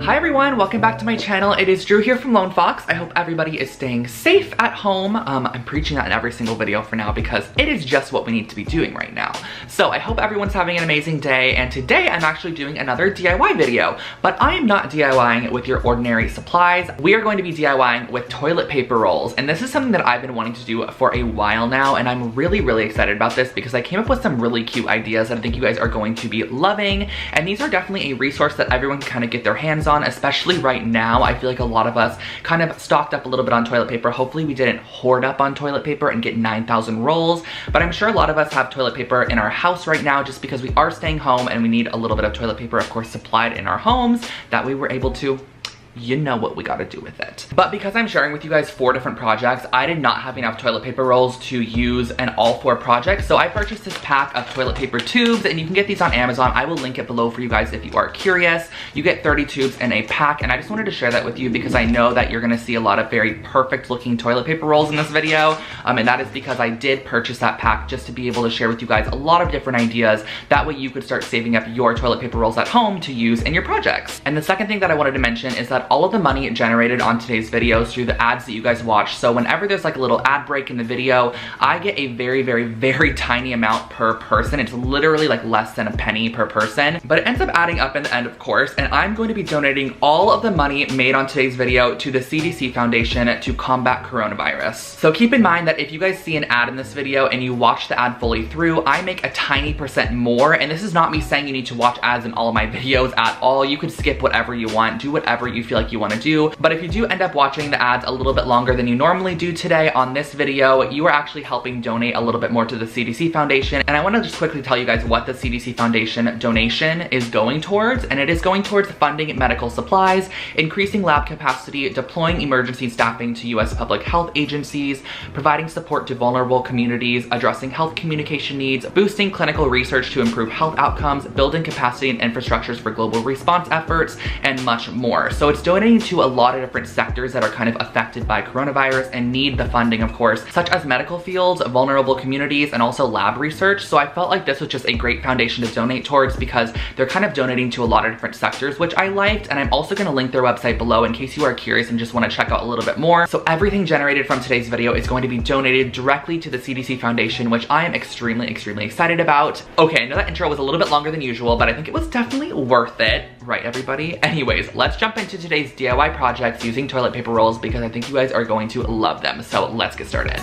Hi everyone, welcome back to my channel. It is Drew here from Lone Fox. I hope everybody is staying safe at home. I'm preaching that in every single video for now because it is just what we need to be doing right now. So I hope everyone's having an amazing day, and today I'm actually doing another DIY video, but I am not DIYing with your ordinary supplies. We are going to be DIYing with toilet paper rolls, and this is something that I've been wanting to do for a while now, and I'm really excited about this because I came up with some really cute ideas that I think you guys are going to be loving, and these are definitely a resource that everyone can kind of get their hands on, especially right now. I feel like a lot of us kind of stocked up a little bit on toilet paper. Hopefully we didn't hoard up on toilet paper and get 9,000 rolls, but I'm sure a lot of us have toilet paper in our house right now just because we are staying home and we need a little bit of toilet paper, of course, supplied in our homes. That way we're able to, you know what we gotta do with it. But because I'm sharing with you guys 4 different projects, I did not have enough toilet paper rolls to use in all 4 projects, so I purchased this pack of toilet paper tubes, and you can get these on Amazon. I will link it below for you guys if you are curious. You get 30 tubes in a pack, and I just wanted to share that with you because I know that you're gonna see a lot of very perfect looking toilet paper rolls in this video, and that is because I did purchase that pack just to be able to share with you guys a lot of different ideas. That way you could start saving up your toilet paper rolls at home to use in your projects. And the second thing that I wanted to mention is that all of the money generated on today's videos through the ads that you guys watch. So whenever there's like a little ad break in the video, I get a very tiny amount per person. It's literally like less than a penny per person, but it ends up adding up in the end, of course, and I'm going to be donating all of the money made on today's video to the CDC Foundation to combat coronavirus. So keep in mind that if you guys see an ad in this video and you watch the ad fully through, I make a tiny percent more, and this is not me saying you need to watch ads in all of my videos at all. You could skip whatever you want, do whatever you feel like you want to do, but if you do end up watching the ads a little bit longer than you normally do today on this video, you are actually helping donate a little bit more to the CDC Foundation. And I want to just quickly tell you guys what the CDC Foundation donation is going towards, and it is going towards funding medical supplies, increasing lab capacity, deploying emergency staffing to US public health agencies, providing support to vulnerable communities, addressing health communication needs, boosting clinical research to improve health outcomes, building capacity and infrastructures for global response efforts, and much more. So it's donating to a lot of different sectors that are kind of affected by coronavirus and need the funding, of course, such as medical fields, vulnerable communities, and also lab research. So I felt like this was just a great foundation to donate towards because they're kind of donating to a lot of different sectors, which I liked. And I'm also going to link their website below in case you are curious and just want to check out a little bit more. So everything generated from today's video is going to be donated directly to the CDC Foundation, which I am extremely excited about. Okay, I know that intro was a little bit longer than usual, but I think it was definitely worth it, right everybody? Anyways, let's jump into today's DIY projects using toilet paper rolls because I think you guys are going to love them. So let's get started.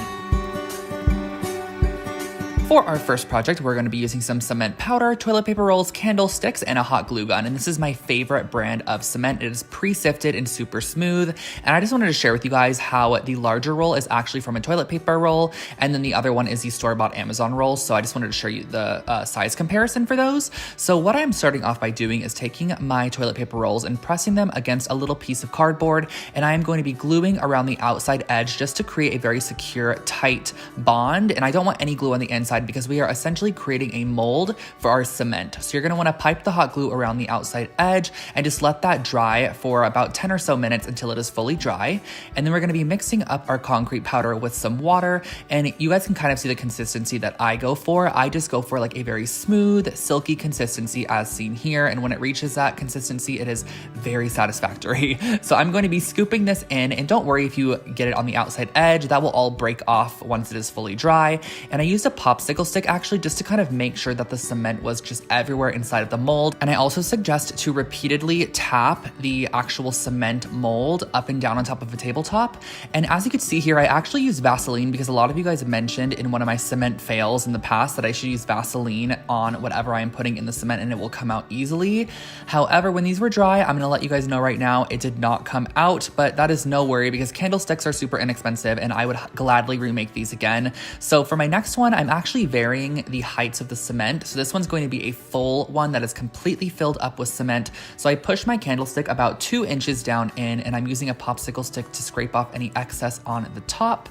For our first project, we're going to be using some cement powder, toilet paper rolls, candlesticks, and a hot glue gun. And this is my favorite brand of cement. It is pre-sifted and super smooth. And I just wanted to share with you guys how the larger roll is actually from a toilet paper roll, and then the other one is the store-bought Amazon roll. So I just wanted to show you the size comparison for those. So what I'm starting off by doing is taking my toilet paper rolls and pressing them against a little piece of cardboard, and I am going to be gluing around the outside edge just to create a very secure, tight bond. And I don't want any glue on the inside because we are essentially creating a mold for our cement. So you're gonna wanna pipe the hot glue around the outside edge and just let that dry for about 10 or so minutes until it is fully dry. And then we're gonna be mixing up our concrete powder with some water, and you guys can kind of see the consistency that I go for. I just go for like a very smooth, silky consistency as seen here. And when it reaches that consistency, it is very satisfactory. So I'm going to be scooping this in, and don't worry if you get it on the outside edge, that will all break off once it is fully dry. And I used a popsicle stick actually just to kind of make sure that the cement was just everywhere inside of the mold. And I also suggest to repeatedly tap the actual cement mold up and down on top of a tabletop. And as you can see here, I actually use Vaseline because a lot of you guys mentioned in one of my cement fails in the past that I should use Vaseline on whatever I'm putting in the cement and it will come out easily. However, when these were dry, I'm gonna let you guys know right now, it did not come out, but that is no worry because candlesticks are super inexpensive and I would gladly remake these again. So for my next one, I'm actually varying the heights of the cement. So this one's going to be a full one that is completely filled up with cement. So I push my candlestick about 2 inches down in, and I'm using a popsicle stick to scrape off any excess on the top.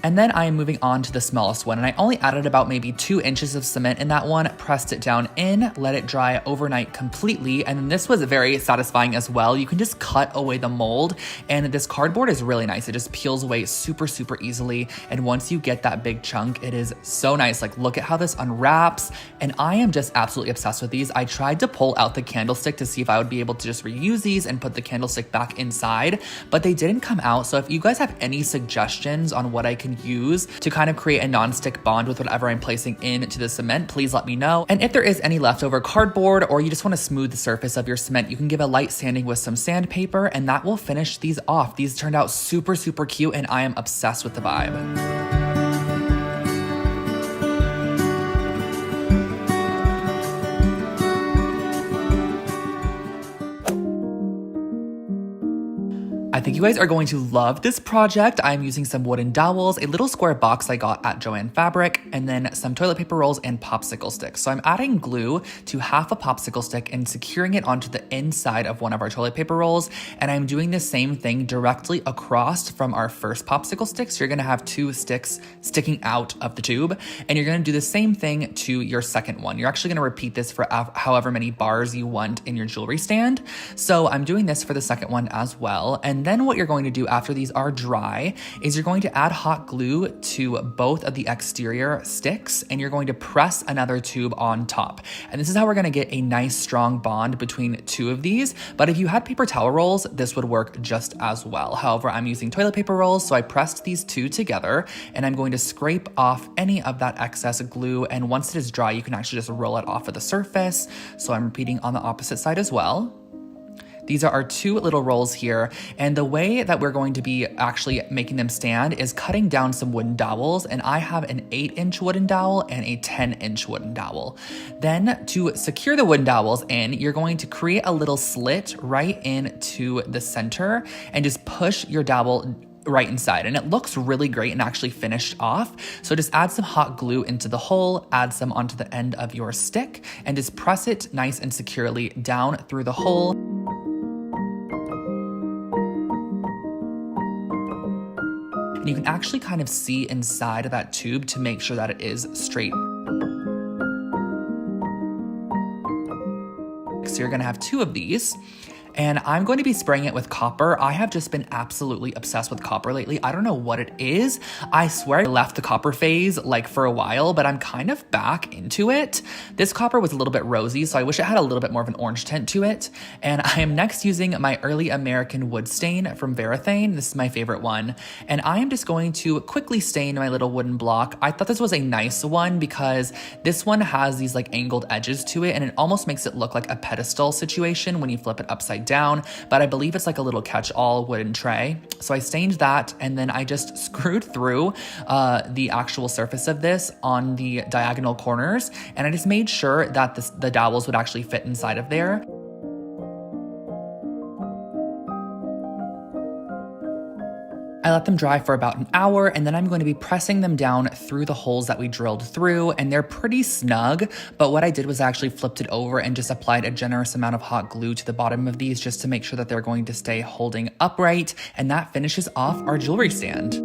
And then I am moving on to the smallest one, and I only added about maybe 2 inches of cement in that one, pressed it down in, let it dry overnight completely, and then this was very satisfying as well. You can just cut away the mold, and this cardboard is really nice. It just peels away super easily, and once you get that big chunk, it is so nice. Like, look at how this unwraps, and I am just absolutely obsessed with these. I tried to pull out the candlestick to see if I would be able to just reuse these and put the candlestick back inside, but they didn't come out. So if you guys have any suggestions on what I can use to kind of create a non-stick bond with whatever I'm placing into the cement, please let me know. And if there is any leftover cardboard, or you just want to smooth the surface of your cement, you can give a light sanding with some sandpaper, and that will finish these off. These turned out super cute, and I am obsessed with the vibe. I think you guys are going to love this project. I'm using some wooden dowels, a little square box I got at Joann Fabric, and then some toilet paper rolls and popsicle sticks. So I'm adding glue to half a popsicle stick and securing it onto the inside of one of our toilet paper rolls. And I'm doing the same thing directly across from our first popsicle stick. So you're gonna have 2 sticks sticking out of the tube, and you're gonna do the same thing to your second one. You're actually gonna repeat this for however many bars you want in your jewelry stand. So I'm doing this for the second one as well. And then what you're going to do after these are dry is you're going to add hot glue to both of the exterior sticks, and you're going to press another tube on top. And this is how we're going to get a nice strong bond between 2 of these. But if you had paper towel rolls, this would work just as well. However, I'm using toilet paper rolls, so I pressed these 2 together, and I'm going to scrape off any of that excess glue. And once it is dry, you can actually just roll it off of the surface. So I'm repeating on the opposite side as well. These are our 2 little rolls here, and the way that we're going to be actually making them stand is cutting down some wooden dowels, and I have an 8-inch wooden dowel and a 10-inch wooden dowel. Then to secure the wooden dowels in, you're going to create a little slit right into the center and just push your dowel right inside, and it looks really great and actually finished off. So just add some hot glue into the hole, add some onto the end of your stick, and just press it nice and securely down through the hole. And you can actually kind of see inside of that tube to make sure that it is straight. So you're gonna have 2 of these. And I'm going to be spraying it with copper. I have just been absolutely obsessed with copper lately. I don't know what it is. I swear I left the copper phase like for a while, but I'm kind of back into it. This copper was a little bit rosy, so I wish it had a little bit more of an orange tint to it. And I am next using my Early American wood stain from Varathane. This is my favorite one. And I am just going to quickly stain my little wooden block. I thought this was a nice one because this one has these like angled edges to it, and it almost makes it look like a pedestal situation when you flip it upside down, but I believe it's like a little catch-all wooden tray. So I stained that, and then I just screwed through the actual surface of this on the diagonal corners, and I just made sure that the dowels would actually fit inside of there. I let them dry for about an hour, and then I'm going to be pressing them down through the holes that we drilled through, and they're pretty snug, but what I did was actually flipped it over and just applied a generous amount of hot glue to the bottom of these just to make sure that they're going to stay holding upright, and that finishes off our jewelry stand.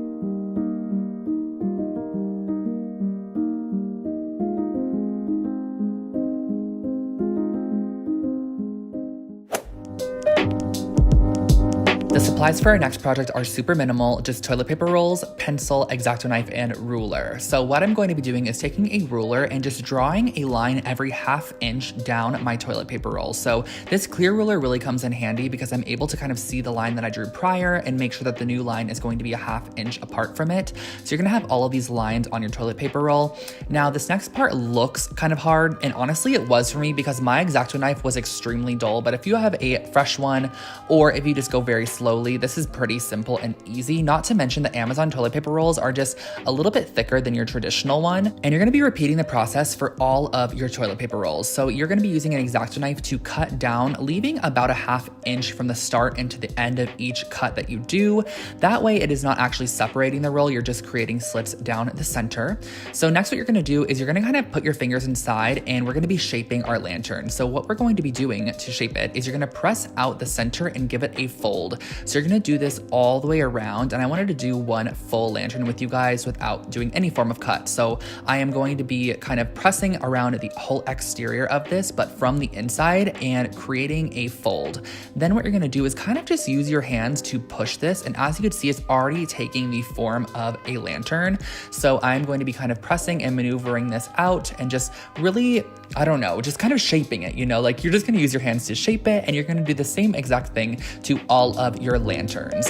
The supplies for our next project are super minimal, just toilet paper rolls, pencil, X-Acto knife, and ruler. So what I'm going to be doing is taking a ruler and just drawing a line every ½ inch down my toilet paper roll. So this clear ruler really comes in handy because I'm able to kind of see the line that I drew prior and make sure that the new line is going to be a ½ inch apart from it. So you're gonna have all of these lines on your toilet paper roll. Now this next part looks kind of hard, and honestly it was for me because my X-Acto knife was extremely dull, but if you have a fresh one, or if you just go very slowly, this is pretty simple and easy. Not to mention the Amazon toilet paper rolls are just a little bit thicker than your traditional one. And you're gonna be repeating the process for all of your toilet paper rolls. So you're gonna be using an X-Acto knife to cut down, leaving about a ½ inch from the start and to the end of each cut that you do. That way it is not actually separating the roll, you're just creating slits down the center. So next what you're gonna do is you're gonna kind of put your fingers inside, and we're gonna be shaping our lantern. So what we're going to be doing to shape it is you're gonna press out the center and give it a fold. So So you're gonna do this all the way around, and I wanted to do one full lantern with you guys without doing any form of cut. So I am going to be kind of pressing around the whole exterior of this, but from the inside, and creating a fold. Then what you're gonna do is kind of just use your hands to push this, and as you can see, it's already taking the form of a lantern. So I'm going to be kind of pressing and maneuvering this out and just really, I don't know, just kind of shaping it, you know, like you're just gonna use your hands to shape it, and you're gonna do the same exact thing to all of your lanterns.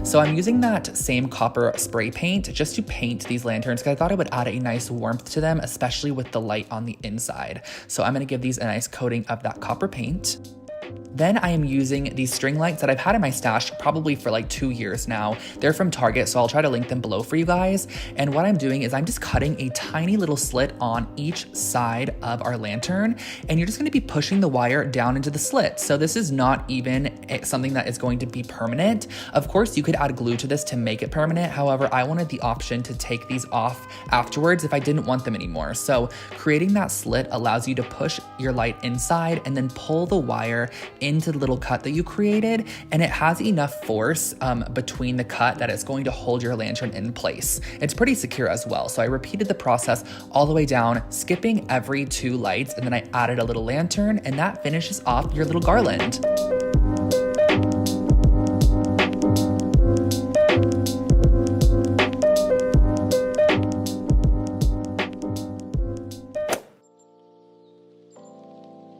So I'm using that same copper spray paint just to paint these lanterns because I thought it would add a nice warmth to them, especially with the light on the inside. So I'm gonna give these a nice coating of that copper paint. Then I am using these string lights that I've had in my stash probably for like 2 years now. They're from Target, so I'll try to link them below for you guys. And what I'm doing is I'm just cutting a tiny little slit on each side of our lantern, and you're just gonna be pushing the wire down into the slit. So this is not even something that is going to be permanent. Of course, you could add glue to this to make it permanent. However, I wanted the option to take these off afterwards if I didn't want them anymore. So creating that slit allows you to push your light inside and then pull the wire into the little cut that you created, and it has enough force between the cut that it's going to hold your lantern in place. It's pretty secure as well. So I repeated the process all the way down, skipping every 2 lights, and then I added a little lantern, and that finishes off your little garland.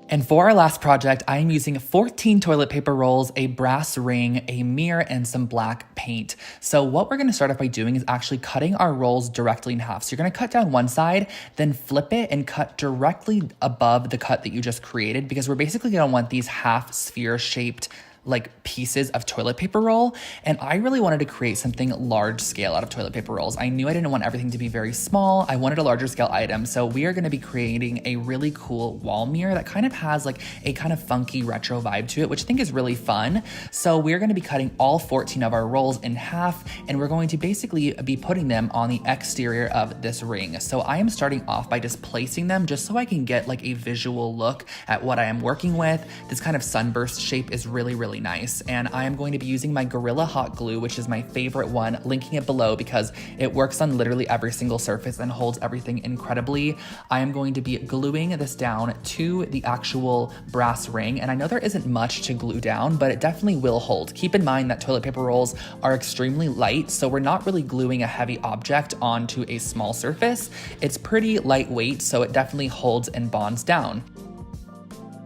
And for our last project, I am using 14 toilet paper rolls, a brass ring, a mirror, and some black paint. So what we're gonna start off by doing is actually cutting our rolls directly in half. So you're gonna cut down one side, then flip it and cut directly above the cut that you just created, because we're basically gonna want these half sphere shaped like pieces of toilet paper roll. And I really wanted to create something large scale out of toilet paper rolls. I knew I didn't want everything to be very small. I wanted a larger scale item. So we are gonna be creating a really cool wall mirror that kind of has like a kind of funky retro vibe to it, which I think is really fun. So we're gonna be cutting all 14 of our rolls in half, and we're going to basically be putting them on the exterior of this ring. So I am starting off by just placing them just so I can get like a visual look at what I am working with. This kind of sunburst shape is really, really nice. And I am going to be using my Gorilla Hot Glue, which is my favorite one, linking it below because it works on literally every single surface and holds everything incredibly. I am going to be gluing this down to the actual brass ring. And I know there isn't much to glue down, but it definitely will hold. Keep in mind that toilet paper rolls are extremely light, so we're not really gluing a heavy object onto a small surface. It's pretty lightweight, so it definitely holds and bonds down.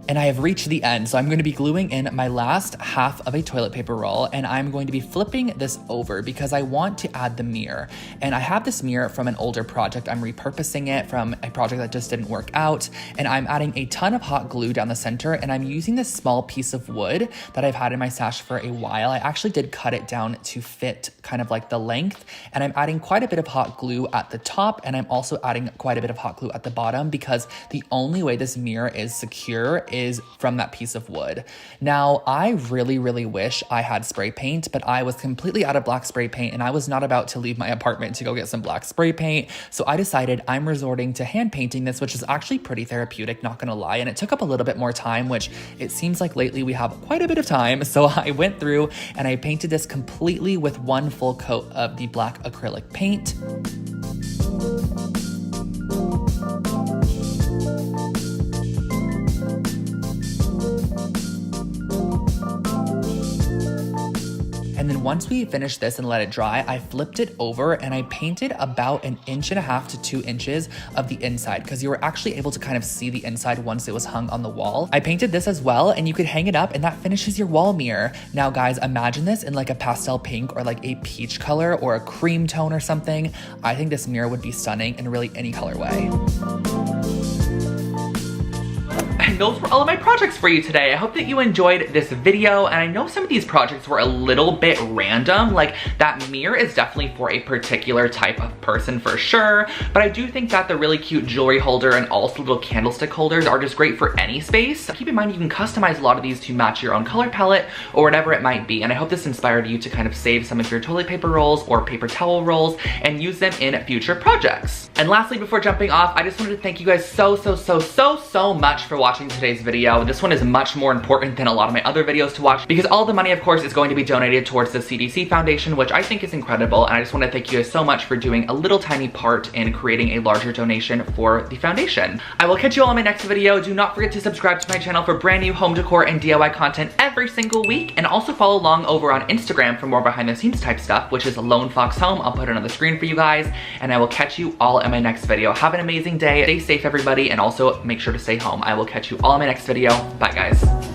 And I have reached the end, so I'm going to be gluing in my last half of a toilet paper roll, and I'm going to be flipping this over because I want to add the mirror. And I have this mirror from an older project. I'm repurposing it from a project that just didn't work out, and I'm adding a ton of hot glue down the center, and I'm using this small piece of wood that I've had in my stash for a while. I actually did cut it down to fit kind of like the length, and I'm adding quite a bit of hot glue at the top, and I'm also adding quite a bit of hot glue at the bottom because the only way this mirror is secure is from that piece of wood. Now, I really, really wish I had spray paint, but I was completely out of black spray paint, and I was not about to leave my apartment to go get some black spray paint. So I decided I'm resorting to hand painting this, which is actually pretty therapeutic, not gonna lie. And it took up a little bit more time, which it seems like lately we have quite a bit of time. So I went through and I painted this completely with one full coat of the black acrylic paint. And then once we finished this and let it dry, I flipped it over and I painted about 1.5 inches to 2 inches of the inside because you were actually able to kind of see the inside once it was hung on the wall. I painted this as well, and you could hang it up and that finishes your wall mirror. Now guys, imagine this in like a pastel pink or like a peach color or a cream tone or something. I think this mirror would be stunning in really any colorway. And those were all of my projects for you today. I hope that you enjoyed this video, and I know some of these projects were a little bit random. Like, that mirror is definitely for a particular type of person for sure, but I do think that the really cute jewelry holder and also little candlestick holders are just great for any space. Keep in mind you can customize a lot of these to match your own color palette or whatever it might be, and I hope this inspired you to kind of save some of your toilet paper rolls or paper towel rolls and use them in future projects. And lastly, before jumping off, I just wanted to thank you guys so much for watching today's video. This one is much more important than a lot of my other videos to watch because all the money, of course, is going to be donated towards the CDC Foundation, which I think is incredible, and I just want to thank you guys so much for doing a little tiny part in creating a larger donation for the foundation. I will catch you all in my next video. Do not forget to subscribe to my channel for brand new home decor and DIY content every single week, and also follow along over on Instagram for more behind the scenes type stuff, which is Lone Fox Home. I'll put it on the screen for you guys, and I will catch you all in my next video. Have an amazing day. Stay safe, everybody, and also make sure to stay home. I will catch you all in my next video. Bye, guys.